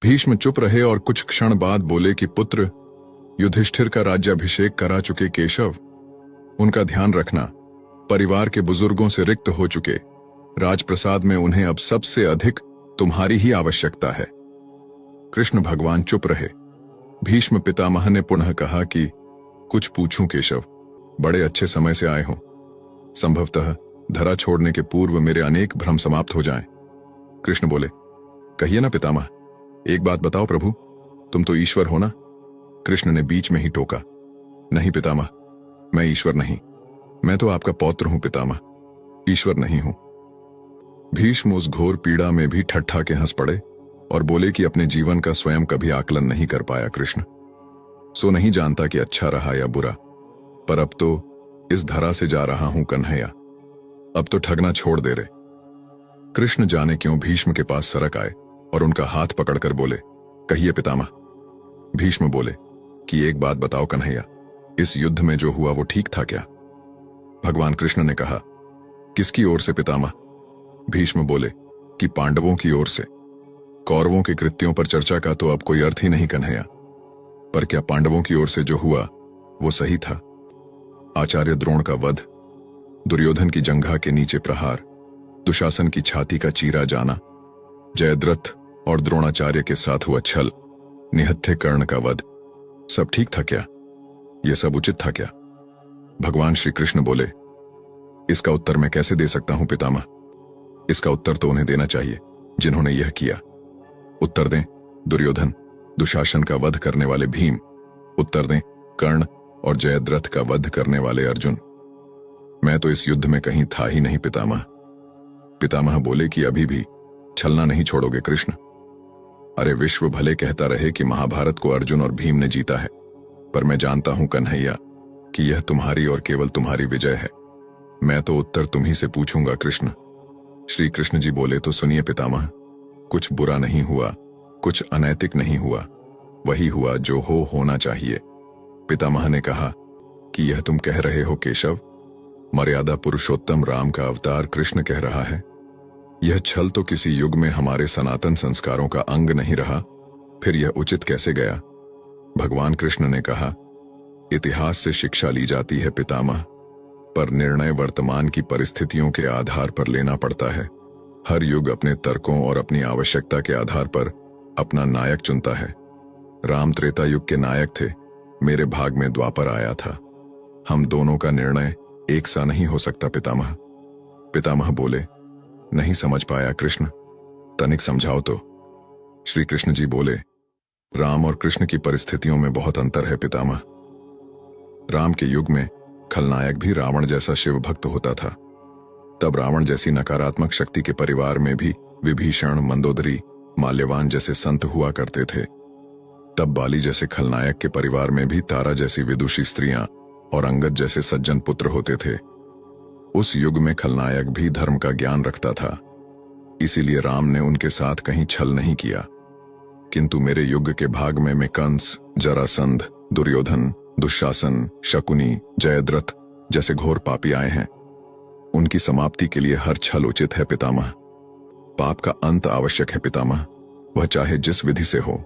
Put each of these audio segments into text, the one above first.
भीष्म चुप रहे और कुछ क्षण बाद बोले कि पुत्र, युधिष्ठिर का राज्याभिषेक करा चुके केशव, उनका ध्यान रखना। परिवार के बुजुर्गों से रिक्त हो चुके राजप्रसाद में उन्हें अब सबसे अधिक तुम्हारी ही आवश्यकता है। कृष्ण भगवान चुप रहे। भीष्म पितामह ने पुनः कहा कि कुछ पूछूं केशव, बड़े अच्छे समय से आए हो। संभवतः धरा छोड़ने के पूर्व मेरे अनेक भ्रम समाप्त हो जाएं। कृष्ण बोले, कहिए ना पितामह, एक बात बताओ प्रभु, तुम तो ईश्वर हो ना? कृष्ण ने बीच में ही टोका, नहीं पितामह, मैं ईश्वर नहीं, मैं तो आपका पौत्र हूं पितामह, ईश्वर नहीं हूं। भीष्म उस घोर पीड़ा में भी ठट्ठा के हंस पड़े और बोले कि अपने जीवन का स्वयं कभी आकलन नहीं कर पाया कृष्ण, सो नहीं जानता कि अच्छा रहा या बुरा, पर अब तो इस धरा से जा रहा हूं कन्हैया, अब तो ठगना छोड़ दे रे। कृष्ण जाने क्यों भीष्म के पास सरक आए और उनका हाथ पकड़कर बोले, कहिए पितामह। भीष्म बोले कि एक बात बताओ कन्हैया, इस युद्ध में जो हुआ वो ठीक था क्या? भगवान कृष्ण ने कहा, किसकी ओर से पितामह? भीष्म बोले कि पांडवों की ओर से। कौरवों के कृत्यों पर चर्चा का तो अब कोई अर्थ ही नहीं कन्हैया, पर क्या पांडवों की ओर से जो हुआ वो सही था? आचार्य द्रोण का वध, दुर्योधन की जंघा के नीचे प्रहार, दुशासन की छाती का चीरा जाना, जयद्रथ और द्रोणाचार्य के साथ हुआ छल, निहत्थे कर्ण का वध, सब ठीक था क्या? यह सब उचित था क्या? भगवान श्री कृष्ण बोले, इसका उत्तर मैं कैसे दे सकता हूं पितामह? इसका उत्तर तो उन्हें देना चाहिए जिन्होंने यह किया। उत्तर दें दुर्योधन, दुशासन का वध करने वाले भीम, उत्तर दें कर्ण और जयद्रथ का वध करने वाले अर्जुन। मैं तो इस युद्ध में कहीं था ही नहीं पितामह। पितामह बोले कि अभी भी छलना नहीं छोड़ोगे कृष्ण? अरे विश्व भले कहता रहे कि महाभारत को अर्जुन और भीम ने जीता है, पर मैं जानता हूं कन्हैया कि यह तुम्हारी और केवल तुम्हारी विजय है। मैं तो उत्तर तुम्ही से पूछूंगा कृष्ण। श्री कृष्ण जी बोले, तो सुनिए पितामह, कुछ बुरा नहीं हुआ, कुछ अनैतिक नहीं हुआ, वही हुआ जो होना चाहिए। पितामह ने कहा कि यह तुम कह रहे हो केशव? मर्यादा पुरुषोत्तम राम का अवतार कृष्ण कह रहा है। यह छल तो किसी युग में हमारे सनातन संस्कारों का अंग नहीं रहा, फिर यह उचित कैसे गया? भगवान कृष्ण ने कहा, इतिहास से शिक्षा ली जाती है पितामह, पर निर्णय वर्तमान की परिस्थितियों के आधार पर लेना पड़ता है। हर युग अपने तर्कों और अपनी आवश्यकता के आधार पर अपना नायक चुनता है। राम त्रेता युग के नायक थे, मेरे भाग में द्वापर आया था। हम दोनों का निर्णय एक सा नहीं हो सकता पितामह। पितामह बोले, नहीं समझ पाया कृष्ण, तनिक समझाओ तो। श्री कृष्ण जी बोले, राम और कृष्ण की परिस्थितियों में बहुत अंतर है पितामह। राम के युग में खलनायक भी रावण जैसा शिव भक्त होता था। तब रावण जैसी नकारात्मक शक्ति के परिवार में भी विभीषण, मंदोदरी, माल्यवान जैसे संत हुआ करते थे। तब बाली जैसे खलनायक के परिवार में भी तारा जैसी विदुषी स्त्रियां और अंगद जैसे सज्जन पुत्र होते थे। उस युग में खलनायक भी धर्म का ज्ञान रखता था, इसीलिए राम ने उनके साथ कहीं छल नहीं किया। किंतु मेरे युग के भाग में कंस, जरासंध, दुर्योधन, दुशासन, शकुनी, जयद्रथ जैसे घोर पापी आए हैं। उनकी समाप्ति के लिए हर छल उचित है पितामह। पाप का अंत आवश्यक है पितामह, वह चाहे जिस विधि से हो।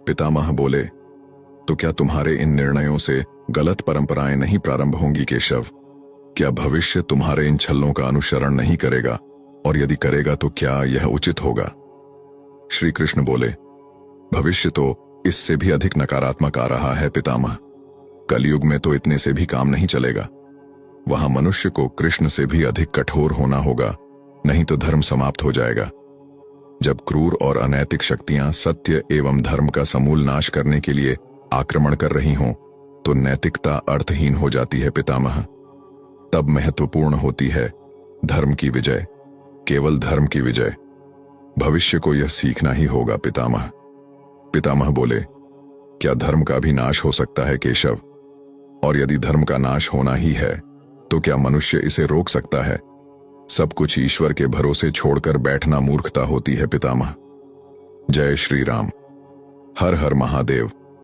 पितामह बोले, तो क्या तुम्हारे इन निर्णयों से गलत परंपराएं नहीं प्रारंभ होंगी केशव? क्या भविष्य तुम्हारे इन छल्लों का अनुसरण नहीं करेगा, और यदि करेगा तो क्या यह उचित होगा? श्री कृष्ण बोले, भविष्य तो इससे भी अधिक नकारात्मक आ रहा है पितामह। कलयुग में तो इतने से भी काम नहीं चलेगा। वहां मनुष्य को कृष्ण से भी अधिक कठोर होना होगा, नहीं तो धर्म समाप्त हो जाएगा। जब क्रूर और अनैतिक शक्तियां सत्य एवं धर्म का समूल नाश करने के लिए आक्रमण कर रही हों, तो नैतिकता अर्थहीन हो जाती है पितामह। तब महत्वपूर्ण होती है धर्म की विजय, केवल धर्म की विजय। भविष्य को यह सीखना ही होगा पितामह। पितामह बोले, क्या धर्म का भी नाश हो सकता है केशव? और यदि धर्म का नाश होना ही है, तो क्या मनुष्य इसे रोक सकता है? सब कुछ ईश्वर के भरोसे छोड़कर बैठना मूर्खता होती है पितामह। जय श्री राम। हर हर महादेव।